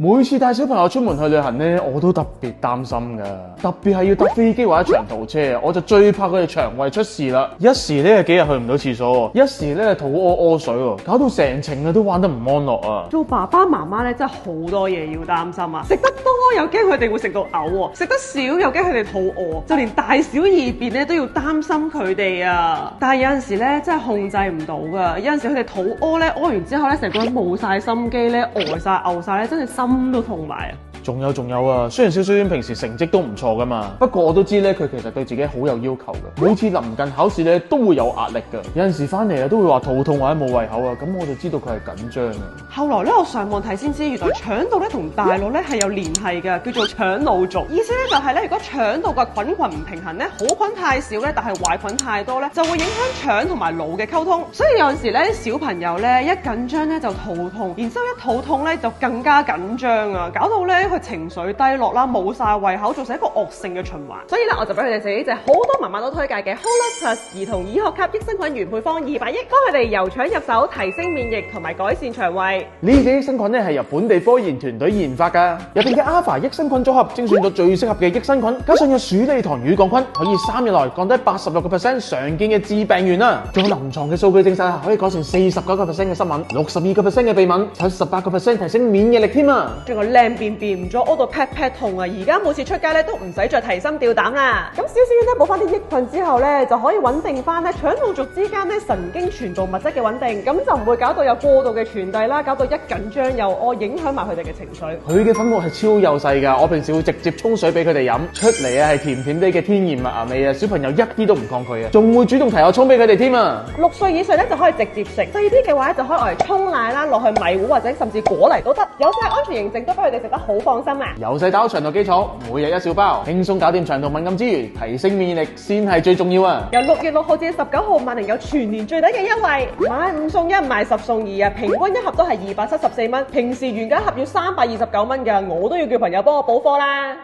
每次帶小朋友出門去旅行呢，我都特別擔心噶，特別係要搭飛機或者長途車，我就最怕佢哋腸胃出事啦。一時呢幾日去唔到廁所，一時呢肚屙水喎，搞到成程啊都玩得唔安樂啊。做爸爸媽媽咧真係好多嘢要擔心啊！食得多又驚佢哋會食到嘔喎，食得少又驚佢哋肚餓，就連大小二便咧都要擔心佢哋啊！但係有陣時咧真係控制唔到噶，有陣時佢哋肚屙咧，屙完之後咧成個人冇晒心機咧，呆晒嘔晒咧，真係心都痛埋啊！仲有啊！雖然小丸平時成績都唔錯噶嘛，不過我都知咧佢其實對自己好有要求嘅。每次臨近考試咧都會有壓力噶，有陣時翻嚟啊都會話肚痛或者冇胃口啊，咁我就知道佢係緊張啊。後來咧我上網睇先知，原來腸道咧同大腦咧係有聯繫嘅，叫做腸腦軸。意思咧就係咧，如果腸道嘅菌群唔平衡咧，好菌太少咧，但係壞菌太多咧，就會影響腸同埋腦嘅溝通。所以有陣時咧小朋友咧一緊張咧就肚痛，然之後一肚痛咧就更加緊張啊，搞到咧佢情緒低落啦，冇晒胃口，造成一個惡性嘅循環。所以咧，我就俾佢哋食呢隻好多媽媽都推介嘅 Hola Plus 兒童醫學級益生菌原配方200億，幫佢哋由腸入手，提升免疫同埋改善腸胃。呢隻益生菌咧係由本地科研團隊研發㗎，入邊嘅 Alpha 益生菌組合精選咗最適合嘅益生菌，加上有鼠利糖乳桿菌，可以3日內降低86% 常見嘅致病源啦。仲有臨床嘅數據證實可以改善49% 嘅濕疹、62% 嘅鼻敏、78% 提升免疫力添啊！仲有靚便便唔咗屙到 pat 痛啊！而家每次出街咧都唔使再提心吊膽啦。咁小丸咧補翻啲益菌之後咧，就可以穩定翻咧腸腦軸之間咧神經傳導物質嘅穩定，咁就唔會搞到有過度嘅傳遞啦，搞到一緊張又屙，影響埋佢哋嘅情緒。佢嘅粉末係超幼細㗎，我平時會直接沖水俾佢哋飲，出嚟啊係甜甜地嘅天然麥芽味啊，小朋友一啲都唔抗拒啊，仲會主動提我沖俾佢哋添啊。6歲以上咧就可以直接食，細啲嘅話咧就可以攞嚟沖奶啦，落去米糊或者甚至果泥都得，有晒安全認證都俾佢哋食得好放心啊！由細打好腸道基礎，每日一小包，輕鬆搞掂腸道敏感之餘，提升免疫力先係最重要啊！由6月6號至19號，萬寧有全年最抵嘅優惠，買5送1，買10送2啊！平均一盒都係274蚊，平時原價一盒要329蚊㗎，我都要叫朋友幫我補貨啦！